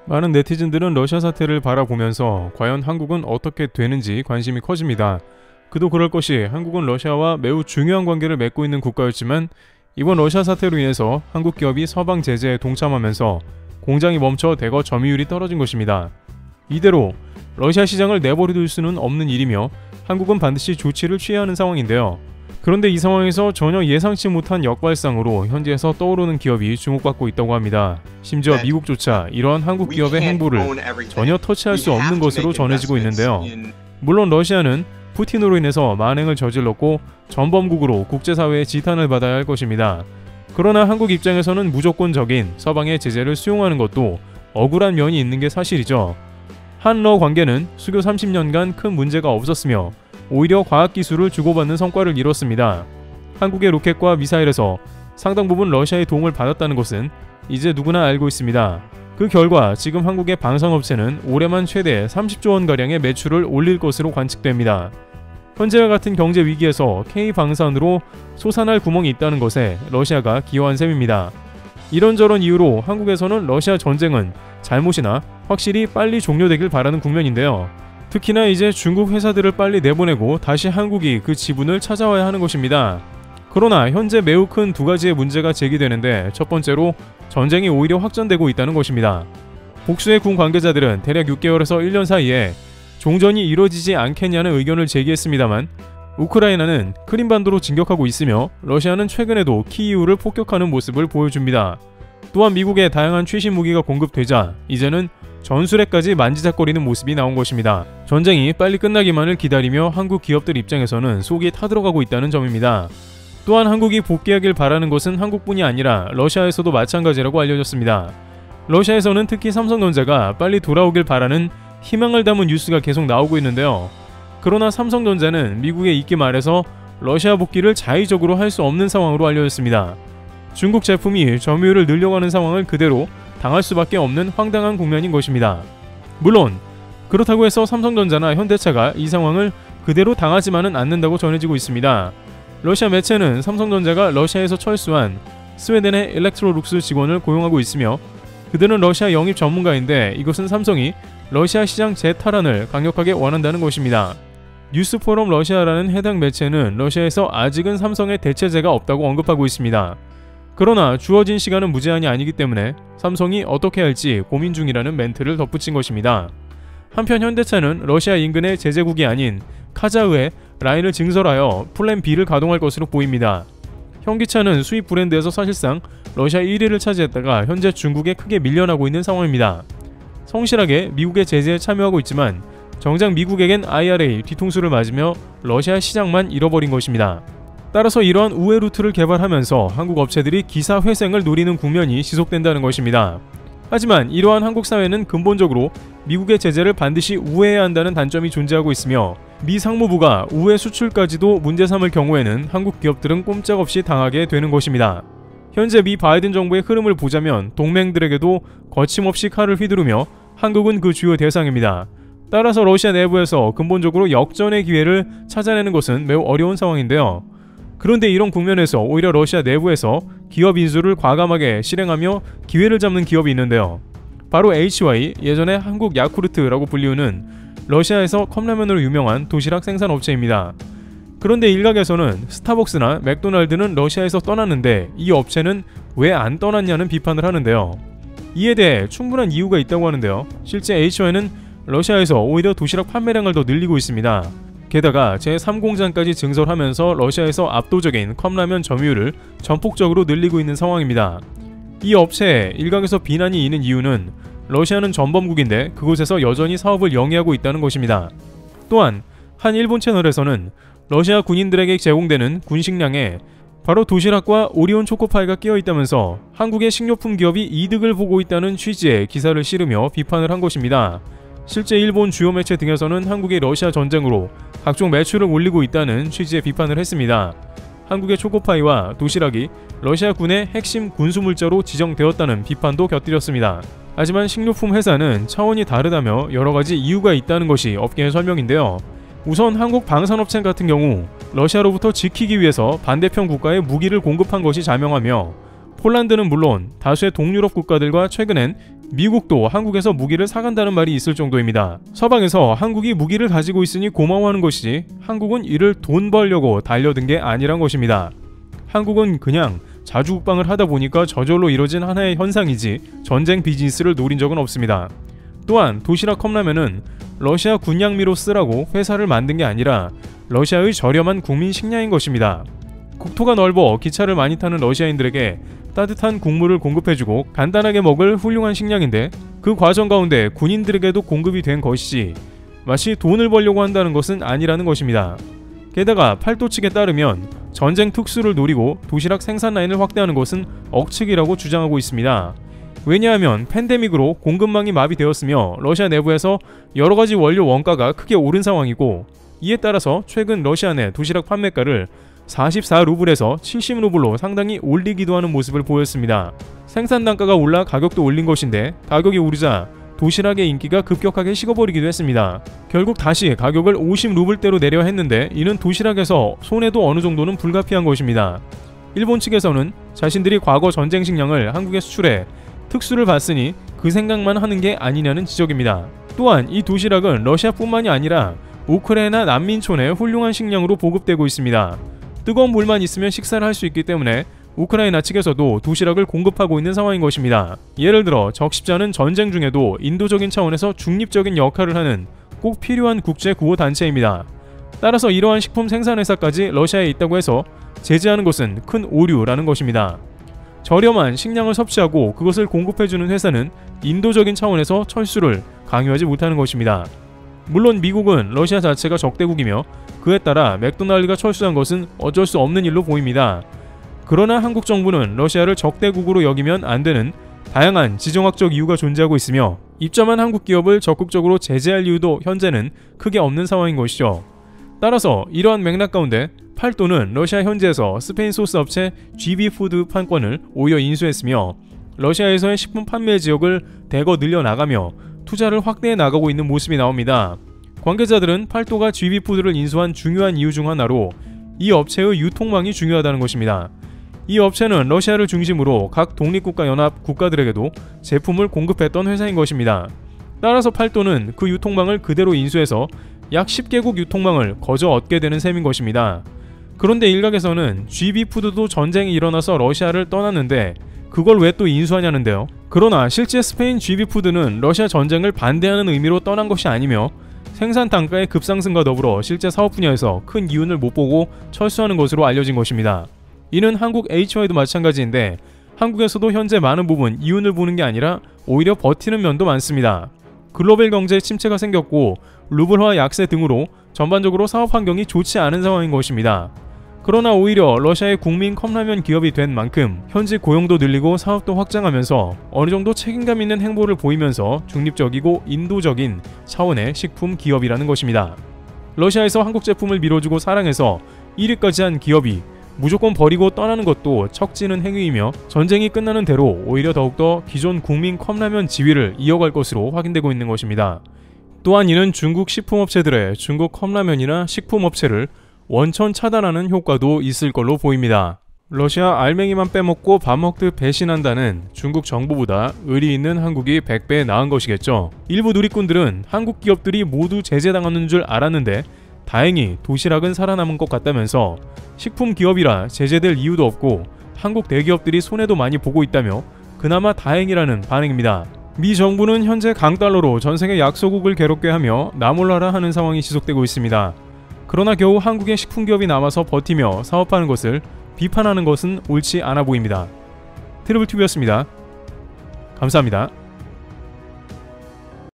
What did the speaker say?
많은 네티즌들은 러시아 사태를 바라보면서 과연 한국은 어떻게 되는지 관심이 커집니다. 그도 그럴 것이 한국은 러시아와 매우 중요한 관계를 맺고 있는 국가였지만 이번 러시아 사태로 인해서 한국 기업이 서방 제재에 동참하면서 공장이 멈춰 대거 점유율이 떨어진 것입니다. 이대로 러시아 시장을 내버려둘 수는 없는 일이며 한국은 반드시 조치를 취해야 하는 상황인데요. 그런데 이 상황에서 전혀 예상치 못한 역발상으로 현지에서 떠오르는 기업이 주목받고 있다고 합니다. 심지어 미국조차 이러한 한국 기업의 행보를 전혀 터치할 수 없는 것으로 전해지고 있는데요. 물론 러시아는 푸틴으로 인해서 만행을 저질렀고 전범국으로 국제사회의 지탄을 받아야 할 것입니다. 그러나 한국 입장에서는 무조건적인 서방의 제재를 수용하는 것도 억울한 면이 있는 게 사실이죠. 한러 관계는 수교 30년간 큰 문제가 없었으며 오히려 과학기술을 주고받는 성과를 이뤘습니다. 한국의 로켓과 미사일에서 상당 부분 러시아의 도움을 받았다는 것은 이제 누구나 알고 있습니다. 그 결과 지금 한국의 방산업체는 올해만 최대 30조 원가량의 매출을 올릴 것으로 관측됩니다. 현재와 같은 경제 위기에서 K방산으로 솟아날 구멍이 있다는 것에 러시아가 기여한 셈입니다. 이런저런 이유로 한국에서는 러시아 전쟁은 잘못이나 확실히 빨리 종료되길 바라는 국면인데요. 특히나 이제 중국 회사들을 빨리 내보내고 다시 한국이 그 지분을 찾아와야 하는 것입니다. 그러나 현재 매우 큰 두 가지의 문제가 제기되는데 첫 번째로 전쟁이 오히려 확전되고 있다는 것입니다. 복수의 군 관계자들은 대략 6개월에서 1년 사이에 종전이 이루어지지 않겠냐는 의견을 제기했습니다만 우크라이나는 크림반도로 진격하고 있으며 러시아는 최근에도 키이우를 폭격하는 모습을 보여줍니다. 또한 미국의 다양한 최신 무기가 공급되자 이제는 전술핵까지 만지작거리는 모습이 나온 것입니다. 전쟁이 빨리 끝나기만을 기다리며 한국 기업들 입장에서는 속이 타들어가고 있다는 점입니다. 또한 한국이 복귀하길 바라는 것은 한국뿐이 아니라 러시아에서도 마찬가지라고 알려졌습니다. 러시아에서는 특히 삼성전자가 빨리 돌아오길 바라는 희망을 담은 뉴스가 계속 나오고 있는데요. 그러나 삼성전자는 미국에 있기 말해서 러시아 복귀를 자의적으로 할 수 없는 상황으로 알려졌습니다. 중국 제품이 점유율을 늘려가는 상황을 그대로 당할 수밖에 없는 황당한 국면인 것입니다. 물론 그렇다고 해서 삼성전자나 현대차가 이 상황을 그대로 당하지만은 않는다고 전해지고 있습니다. 러시아 매체는 삼성전자가 러시아에서 철수한 스웨덴의 일렉트로룩스 직원을 고용하고 있으며 그들은 러시아 영입 전문가인데 이것은 삼성이 러시아 시장 재탈환을 강력하게 원한다는 것입니다. 뉴스포럼 러시아라는 해당 매체는 러시아에서 아직은 삼성의 대체제가 없다고 언급하고 있습니다. 그러나 주어진 시간은 무제한이 아니기 때문에 삼성이 어떻게 할지 고민 중이라는 멘트를 덧붙인 것입니다. 한편 현대차는 러시아 인근의 제재국이 아닌 카자흐에 라인을 증설하여 플랜 B를 가동할 것으로 보입니다. 현기차는 수입 브랜드에서 사실상 러시아 1위를 차지했다가 현재 중국에 크게 밀려나고 있는 상황입니다. 성실하게 미국의 제재에 참여하고 있지만 정작 미국에겐 IRA 뒤통수를 맞으며 러시아 시장만 잃어버린 것입니다. 따라서 이러한 우회 루트를 개발하면서 한국 업체들이 기사 회생을 노리는 국면이 지속된다는 것입니다. 하지만 이러한 한국 사회는 근본적으로 미국의 제재를 반드시 우회해야 한다는 단점이 존재하고 있으며 미 상무부가 우회 수출까지도 문제 삼을 경우에는 한국 기업들은 꼼짝없이 당하게 되는 것입니다. 현재 미 바이든 정부의 흐름을 보자면 동맹들에게도 거침없이 칼을 휘두르며 한국은 그 주요 대상입니다. 따라서 러시아 내부에서 근본적으로 역전의 기회를 찾아내는 것은 매우 어려운 상황인데요. 그런데 이런 국면에서 오히려 러시아 내부에서 기업 인수를 과감하게 실행하며 기회를 잡는 기업이 있는데요. 바로 HY, 예전에 한국 야쿠르트라고 불리우는 러시아에서 컵라면으로 유명한 도시락 생산업체입니다. 그런데 일각에서는 스타벅스나 맥도날드는 러시아에서 떠났는데 이 업체는 왜 안 떠났냐는 비판을 하는데요. 이에 대해 충분한 이유가 있다고 하는데요. 실제 HY는 러시아에서 오히려 도시락 판매량을 더 늘리고 있습니다. 게다가 제3공장까지 증설하면서 러시아에서 압도적인 컵라면 점유율을 전폭적으로 늘리고 있는 상황입니다. 이 업체에 일각에서 비난이 있는 이유는 러시아는 전범국인데 그곳에서 여전히 사업을 영위하고 있다는 것입니다. 또한 한 일본 채널에서는 러시아 군인들에게 제공되는 군식량에 바로 도시락과 오리온 초코파이가 끼어 있다면서 한국의 식료품 기업이 이득을 보고 있다는 취지의 기사를 실으며 비판을 한 것입니다. 실제 일본 주요 매체 등에서는 한국이 러시아 전쟁으로 각종 매출을 올리고 있다는 취지의 비판을 했습니다. 한국의 초코파이와 도시락이 러시아 군의 핵심 군수물자로 지정되었다는 비판도 곁들였습니다. 하지만 식료품 회사는 차원이 다르다며 여러가지 이유가 있다는 것이 업계의 설명인데요. 우선 한국 방산업체 같은 경우 러시아로부터 지키기 위해서 반대편 국가에 무기를 공급한 것이 자명하며 폴란드는 물론 다수의 동유럽 국가들과 최근엔 미국도 한국에서 무기를 사간다는 말이 있을 정도입니다. 서방에서 한국이 무기를 가지고 있으니 고마워하는 것이지 한국은 이를 돈 벌려고 달려든 게 아니란 것입니다. 한국은 그냥 자주국방을 하다 보니까 저절로 이뤄진 하나의 현상이지 전쟁 비즈니스를 노린 적은 없습니다. 또한 도시락 컵라면은 러시아 군량미로 쓰라고 회사를 만든 게 아니라 러시아의 저렴한 국민 식량인 것입니다. 국토가 넓어 기차를 많이 타는 러시아인들에게 따뜻한 국물을 공급해주고 간단하게 먹을 훌륭한 식량인데 그 과정 가운데 군인들에게도 공급이 된 것이지 마치 돈을 벌려고 한다는 것은 아니라는 것입니다. 게다가 팔도 측에 따르면 전쟁 특수를 노리고 도시락 생산 라인을 확대하는 것은 억측이라고 주장하고 있습니다. 왜냐하면 팬데믹으로 공급망이 마비되었으며 러시아 내부에서 여러가지 원료 원가가 크게 오른 상황이고 이에 따라서 최근 러시아 내 도시락 판매가를 44루블에서 70루블로 상당히 올리기도 하는 모습을 보였습니다. 생산 단가가 올라 가격도 올린 것인데 가격이 오르자 도시락의 인기가 급격하게 식어버리기도 했습니다. 결국 다시 가격을 50루블대로 내려 했는데 이는 도시락에서 손해도 어느 정도는 불가피한 것입니다. 일본 측에서는 자신들이 과거 전쟁 식량을 한국에 수출해 특수를 받으니 그 생각만 하는 게 아니냐는 지적입니다. 또한 이 도시락은 러시아뿐만이 아니라 우크라이나 난민촌에 훌륭한 식량으로 보급되고 있습니다. 뜨거운 물만 있으면 식사를 할 수 있기 때문에 우크라이나 측에서도 도시락을 공급하고 있는 상황인 것입니다. 예를 들어 적십지 않은 전쟁 중에도 인도적인 차원에서 중립적인 역할을 하는 꼭 필요한 국제 구호 단체입니다. 따라서 이러한 식품 생산회사까지 러시아에 있다고 해서 제재하는 것은 큰 오류라는 것입니다. 저렴한 식량을 섭취하고 그것을 공급해주는 회사는 인도적인 차원에서 철수를 강요하지 못하는 것입니다. 물론 미국은 러시아 자체가 적대국이며 그에 따라 맥도날드가 철수한 것은 어쩔 수 없는 일로 보입니다. 그러나 한국 정부는 러시아를 적대국으로 여기면 안 되는 다양한 지정학적 이유가 존재하고 있으며 입점한 한국 기업을 적극적으로 제재할 이유도 현재는 크게 없는 상황인 것이죠. 따라서 이러한 맥락 가운데 팔도는 러시아 현지에서 스페인 소스 업체 GB푸드 판권을 오히려 인수했으며 러시아에서의 식품 판매 지역을 대거 늘려나가며 투자를 확대해 나가고 있는 모습이 나옵니다. 관계자들은 팔도가 GB푸드를 인수한 중요한 이유 중 하나로 이 업체의 유통망이 중요하다는 것입니다. 이 업체는 러시아를 중심으로 각 독립국가 연합 국가들에게도 제품을 공급했던 회사인 것입니다. 따라서 팔도는 그 유통망을 그대로 인수해서 약 10개국 유통망을 거저 얻게 되는 셈인 것입니다. 그런데 일각에서는 GB푸드도 전쟁이 일어나서 러시아를 떠났는데 그걸 왜 또 인수하냐는데요. 그러나 실제 스페인 GB푸드는 러시아 전쟁을 반대하는 의미로 떠난 것이 아니며 생산 단가의 급상승과 더불어 실제 사업 분야에서 큰 이윤을 못 보고 철수하는 것으로 알려진 것입니다. 이는 한국 HY도 마찬가지인데 한국에서도 현재 많은 부분 이윤을 보는 게 아니라 오히려 버티는 면도 많습니다. 글로벌 경제 침체가 생겼고 루블화 약세 등으로 전반적으로 사업 환경이 좋지 않은 상황인 것입니다. 그러나 오히려 러시아의 국민 컵라면 기업이 된 만큼 현지 고용도 늘리고 사업도 확장하면서 어느 정도 책임감 있는 행보를 보이면서 중립적이고 인도적인 차원의 식품 기업이라는 것입니다. 러시아에서 한국 제품을 밀어주고 사랑해서 1위까지 한 기업이 무조건 버리고 떠나는 것도 척지는 행위이며 전쟁이 끝나는 대로 오히려 더욱더 기존 국민 컵라면 지위를 이어갈 것으로 확인되고 있는 것입니다. 또한 이는 중국 식품업체들의 중국 컵라면이나 식품업체를 원천 차단하는 효과도 있을 걸로 보입니다. 러시아 알맹이만 빼먹고 밥 먹듯 배신한다는 중국 정부보다 의리 있는 한국이 100배 나은 것이겠죠. 일부 누리꾼들은 한국 기업들이 모두 제재당하는 줄 알았는데 다행히 도시락은 살아남은 것 같다면서 식품 기업이라 제재될 이유도 없고 한국 대기업들이 손해도 많이 보고 있다며 그나마 다행이라는 반응입니다. 미 정부는 현재 강달러로 전세계 약소국을 괴롭게 하며 나몰라라 하는 상황이 지속되고 있습니다. 그러나 겨우 한국의 식품기업이 남아서 버티며 사업하는 것을 비판하는 것은 옳지 않아 보입니다. 트리블TV였습니다. 감사합니다.